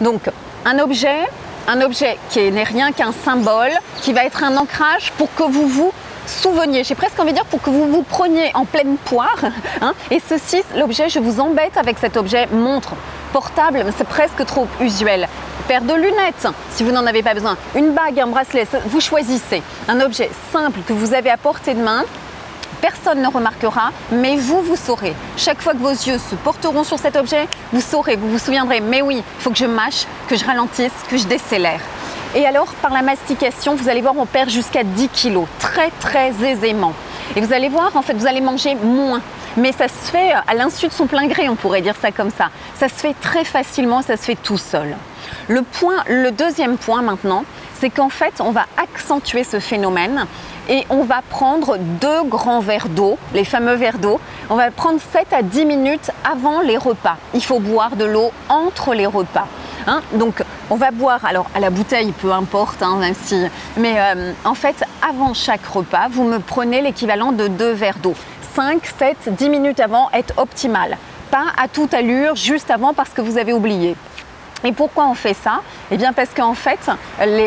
Donc un objet qui n'est rien qu'un symbole, qui va être un ancrage pour que vous vous souveniez, j'ai presque envie de dire pour que vous vous preniez en pleine poire. Et ceci, l'objet, je vous embête avec cet objet, montre, portable, c'est presque trop usuel. Paire de lunettes, si vous n'en avez pas besoin, une bague, un bracelet, vous choisissez un objet simple que vous avez à portée de main. Personne ne remarquera, mais vous saurez. Chaque fois que vos yeux se porteront sur cet objet, vous saurez, vous vous souviendrez, mais oui, il faut que je mâche, que je ralentisse, que je décélère. Et alors, par la mastication, vous allez voir, on perd jusqu'à 10 kilos, très aisément. Et vous allez voir, en fait, vous allez manger moins. Mais ça se fait à l'insu de son plein gré, on pourrait dire ça comme ça. Ça se fait très facilement, ça se fait tout seul. Le deuxième point maintenant, c'est qu'en fait, on va accentuer ce phénomène et on va prendre 2 grands verres d'eau, les fameux verres d'eau. On va prendre 7 à 10 minutes avant les repas. Il faut boire de l'eau entre les repas. Donc, on va boire, alors à la bouteille, peu importe, même si, mais en fait, avant chaque repas, vous me prenez l'équivalent de 2 verres d'eau. 5, 7, 10 minutes avant est optimal. Pas à toute allure, juste avant parce que vous avez oublié. Et pourquoi on fait ça? Eh bien parce qu'en fait,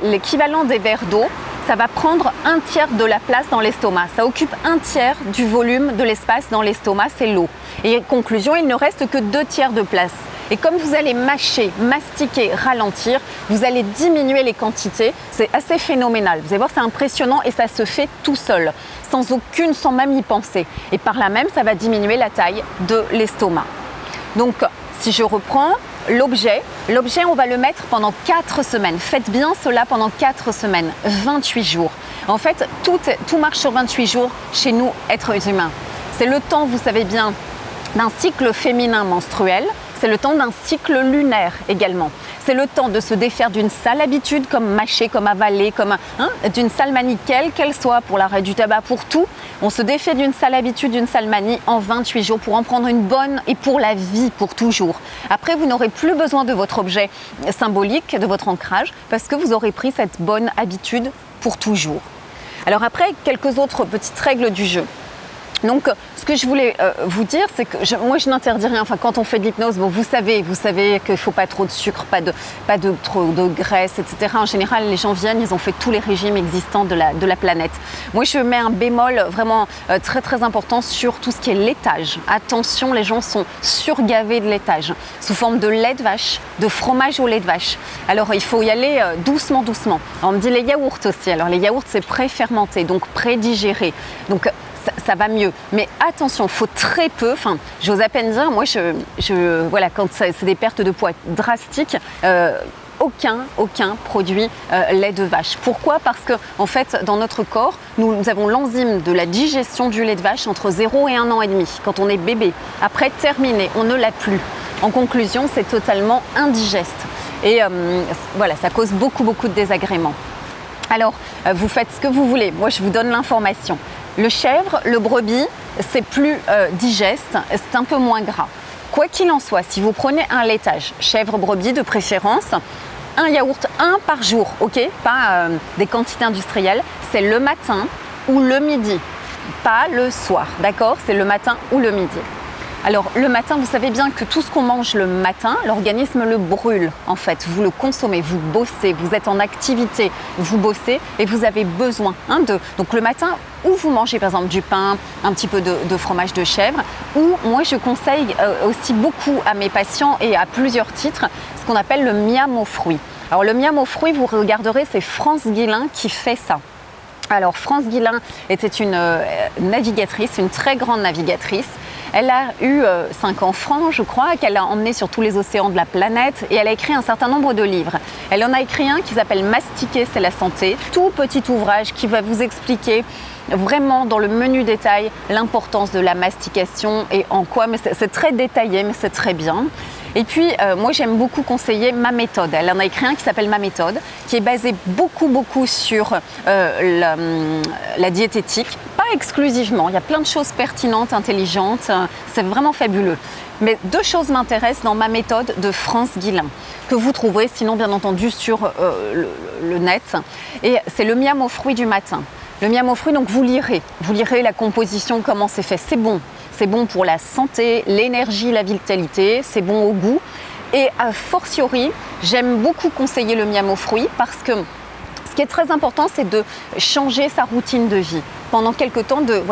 l'équivalent des verres d'eau, ça va prendre 1/3 de la place dans l'estomac. Ça occupe 1/3 du volume de l'espace dans l'estomac, c'est l'eau. Et conclusion, il ne reste que 2/3 de place. Et comme vous allez mâcher, mastiquer, ralentir, vous allez diminuer les quantités. C'est assez phénoménal. Vous allez voir, c'est impressionnant et ça se fait tout seul, sans même y penser. Et par là même, ça va diminuer la taille de l'estomac. Donc, si je reprends l'objet, on va le mettre pendant 4 semaines. Faites bien cela pendant 4 semaines, 28 jours. En fait, tout marche sur 28 jours chez nous, êtres humains. C'est le temps, vous savez bien, d'un cycle féminin menstruel. C'est le temps d'un cycle lunaire également. C'est le temps de se défaire d'une sale habitude comme mâcher, comme avaler, d'une sale manie quelle qu'elle soit, pour l'arrêt du tabac, pour tout. On se défait d'une sale habitude, d'une sale manie en 28 jours pour en prendre une bonne et pour la vie, pour toujours. Après, vous n'aurez plus besoin de votre objet symbolique, de votre ancrage, parce que vous aurez pris cette bonne habitude pour toujours. Alors après, quelques autres petites règles du jeu. Donc, ce que je voulais vous dire, c'est que moi, je n'interdis rien. Enfin, quand on fait de l'hypnose, bon, vous savez qu'il ne faut pas trop de sucre, pas de trop de graisse, etc. En général, les gens viennent, ils ont fait tous les régimes existants de la planète. Moi, je mets un bémol vraiment très important sur tout ce qui est laitage. Attention, les gens sont surgavés de laitage, sous forme de lait de vache, de fromage au lait de vache. Alors, il faut y aller doucement. Alors, on me dit les yaourts aussi. Alors, les yaourts, c'est pré-fermenté, donc pré-digéré. Donc, ça va mieux. Mais attention, il faut très peu, j'ose à peine dire, moi, voilà, quand c'est des pertes de poids drastiques, aucun produit lait de vache. Pourquoi? Parce que, en fait, dans notre corps, nous avons l'enzyme de la digestion du lait de vache entre 0 et 1 an et demi, quand on est bébé. Après, terminé, on ne l'a plus. En conclusion, c'est totalement indigeste. Et voilà, ça cause beaucoup de désagréments. Alors, vous faites ce que vous voulez. Moi, je vous donne l'information. Le chèvre, le brebis, c'est plus digeste, c'est un peu moins gras. Quoi qu'il en soit, si vous prenez un laitage, chèvre, brebis de préférence, un yaourt, 1 par jour, ok? Pas des quantités industrielles, c'est le matin ou le midi, pas le soir, d'accord? C'est le matin ou le midi. Alors le matin, vous savez bien que tout ce qu'on mange le matin, l'organisme le brûle en fait. Vous le consommez, vous bossez, vous êtes en activité, vous bossez et vous avez besoin Donc le matin, ou vous mangez par exemple du pain, un petit peu de fromage de chèvre, ou moi je conseille aussi beaucoup à mes patients et à plusieurs titres, ce qu'on appelle le miam aux fruits. Alors le miam aux fruits, vous regarderez, c'est France Guillain qui fait ça. Alors France Guillain était une navigatrice, une très grande navigatrice. Elle a eu 5 enfants, je crois, qu'elle a emmenés sur tous les océans de la planète et elle a écrit un certain nombre de livres. Elle en a écrit un qui s'appelle « Mastiquer, c'est la santé », tout petit ouvrage qui va vous expliquer vraiment dans le menu détail l'importance de la mastication et en quoi, mais c'est très détaillé, mais c'est très bien. Et puis, moi, j'aime beaucoup conseiller ma méthode. Elle en a écrit un qui s'appelle Ma méthode, qui est basé beaucoup sur la diététique. Pas exclusivement, il y a plein de choses pertinentes, intelligentes, c'est vraiment fabuleux. Mais 2 choses m'intéressent dans Ma méthode de France Guillain, que vous trouverez sinon, bien entendu, sur le net. Et c'est le miam aux fruits du matin. Le miam aux fruits, donc vous lirez la composition, comment c'est fait. C'est bon pour la santé, l'énergie, la vitalité, c'est bon au goût. Et a fortiori, j'aime beaucoup conseiller le miam aux fruits parce que ce qui est très important, c'est de changer sa routine de vie. Pendant quelque temps, de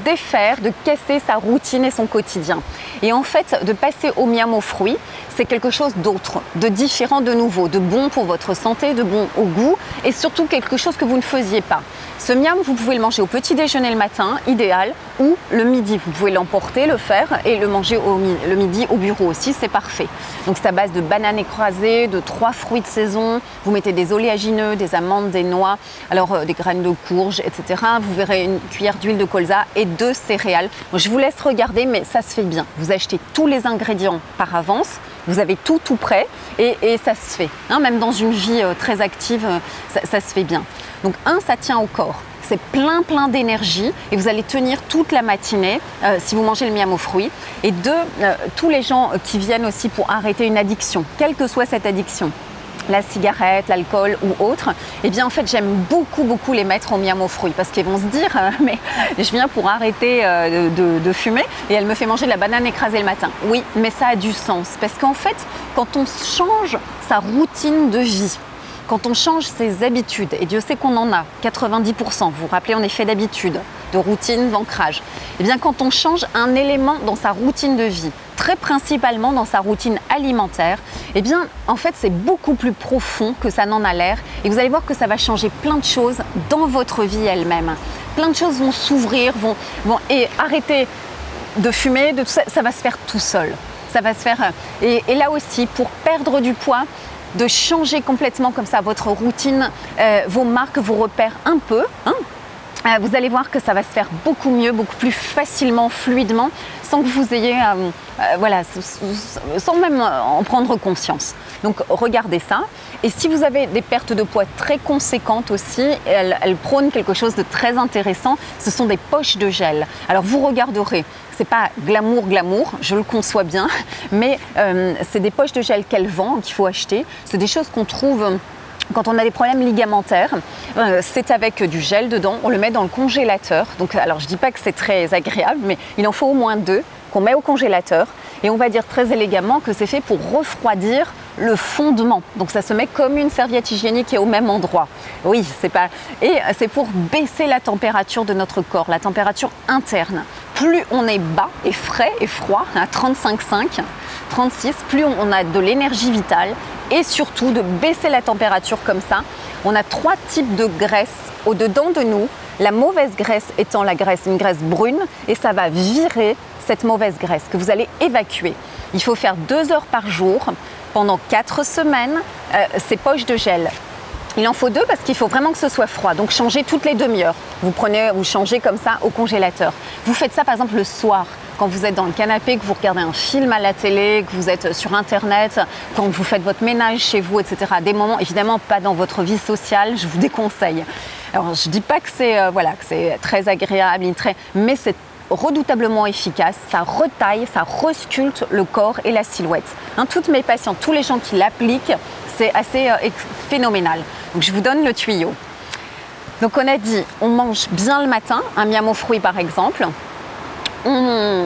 défaire, de casser sa routine et son quotidien. Et en fait, de passer au miam aux fruits, c'est quelque chose d'autre, de différent, de nouveau, de bon pour votre santé, de bon au goût et surtout quelque chose que vous ne faisiez pas. Ce miam, vous pouvez le manger au petit déjeuner le matin, idéal, ou le midi. Vous pouvez l'emporter, le faire et le manger le midi au bureau aussi, c'est parfait. Donc c'est à base de bananes écrasées, de 3 fruits de saison. Vous mettez des oléagineux, des amandes, des noix, alors des graines de courge, etc. Vous verrez une cuillère d'huile de colza et 2 céréales. Bon, je vous laisse regarder, mais ça se fait bien. Vous achetez tous les ingrédients par avance. Vous avez tout prêt et ça se fait. Même dans une vie très active, ça se fait bien. Donc ça tient au corps. C'est plein d'énergie et vous allez tenir toute la matinée si vous mangez le miam aux fruits. Et 2, tous les gens qui viennent aussi pour arrêter une addiction, quelle que soit cette addiction, la cigarette, l'alcool ou autre, eh bien en fait j'aime beaucoup les mettre au miam aux fruits parce qu'ils vont se dire mais je viens pour arrêter de fumer et elle me fait manger de la banane écrasée le matin. Oui, mais ça a du sens parce qu'en fait quand on change sa routine de vie, quand on change ses habitudes, et Dieu sait qu'on en a 90%, vous vous rappelez en effet d'habitude, de routine, d'ancrage, et bien quand on change un élément dans sa routine de vie, très principalement dans sa routine alimentaire, et bien en fait c'est beaucoup plus profond que ça n'en a l'air et vous allez voir que ça va changer plein de choses dans votre vie elle-même. Plein de choses vont s'ouvrir, et arrêter de fumer, de tout ça, ça va se faire tout seul. Ça va se faire, et là aussi pour perdre du poids, de changer complètement comme ça votre routine, vos marques, vos repères un peu, vous allez voir que ça va se faire beaucoup mieux, beaucoup plus facilement, fluidement, sans que vous ayez, sans même en prendre conscience. Donc regardez ça. Et si vous avez des pertes de poids très conséquentes aussi, elles prônent quelque chose de très intéressant. Ce sont des poches de gel. Alors vous regarderez. C'est pas glamour, je le conçois bien, mais c'est des poches de gel qu'elle vend, qu'il faut acheter. C'est des choses qu'on trouve quand on a des problèmes ligamentaires. C'est avec du gel dedans, on le met dans le congélateur. Donc, alors je dis pas que c'est très agréable, mais il en faut au moins 2 qu'on met au congélateur. Et on va dire très élégamment que c'est fait pour refroidir le fondement. Donc ça se met comme une serviette hygiénique et au même endroit. Oui, c'est pour baisser la température de notre corps, la température interne. Plus on est bas et frais et froid, à 35,5, 36, plus on a de l'énergie vitale et surtout de baisser la température comme ça. On a 3 types de graisse au-dedans de nous. La mauvaise graisse étant une graisse brune et ça va virer cette mauvaise graisse que vous allez évacuer. Il faut faire 2 heures par jour pendant 4 semaines ces poches de gel. Il en faut 2 parce qu'il faut vraiment que ce soit froid. Donc changez toutes les demi-heures. Vous changez comme ça au congélateur. Vous faites ça par exemple le soir. Quand vous êtes dans le canapé, que vous regardez un film à la télé, que vous êtes sur Internet, quand vous faites votre ménage chez vous, etc. Des moments, évidemment, pas dans votre vie sociale, je vous déconseille. Alors, je ne dis pas que c'est très agréable, mais c'est redoutablement efficace. Ça retaille, ça resculpte le corps et la silhouette. Toutes mes patients, tous les gens qui l'appliquent, c'est assez phénoménal. Donc, je vous donne le tuyau. Donc, on a dit, on mange bien le matin, un miam aux fruits par exemple.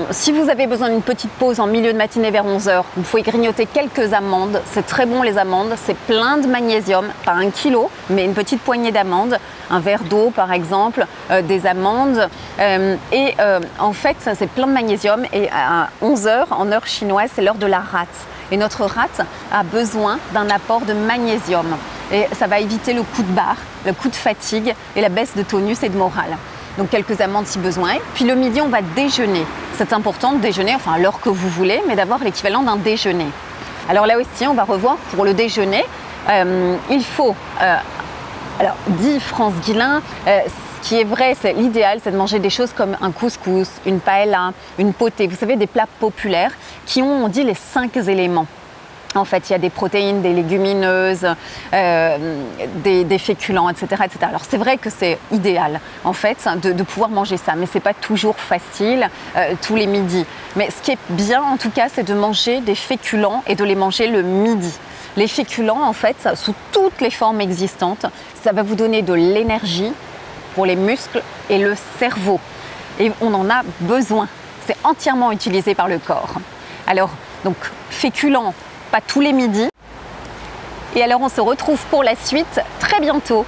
Si vous avez besoin d'une petite pause en milieu de matinée vers 11h, vous pouvez grignoter quelques amandes. C'est très bon les amandes, c'est plein de magnésium, pas 1 kilo, mais une petite poignée d'amandes, un verre d'eau par exemple, des amandes. En fait, c'est plein de magnésium et à 11h, en heure chinoise, c'est l'heure de la rate. Et notre rate a besoin d'un apport de magnésium. Et ça va éviter le coup de barre, le coup de fatigue et la baisse de tonus et de morale. Donc quelques amandes si besoin. Puis le midi, on va déjeuner. C'est important de déjeuner, enfin à l'heure que vous voulez, mais d'avoir l'équivalent d'un déjeuner. Alors là aussi, on va revoir pour le déjeuner. Il faut, dit France Guillain, ce qui est vrai, c'est l'idéal, c'est de manger des choses comme un couscous, une paella, une potée. Vous savez, des plats populaires qui ont, on dit, les 5 éléments. En fait, il y a des protéines, des légumineuses, des féculents, etc., etc. Alors, c'est vrai que c'est idéal, en fait, de pouvoir manger ça. Mais ce n'est pas toujours facile tous les midis. Mais ce qui est bien, en tout cas, c'est de manger des féculents et de les manger le midi. Les féculents, en fait, sous toutes les formes existantes, ça va vous donner de l'énergie pour les muscles et le cerveau. Et on en a besoin. C'est entièrement utilisé par le corps. Alors, Donc féculents, pas tous les midis. Et alors on se retrouve pour la suite très bientôt.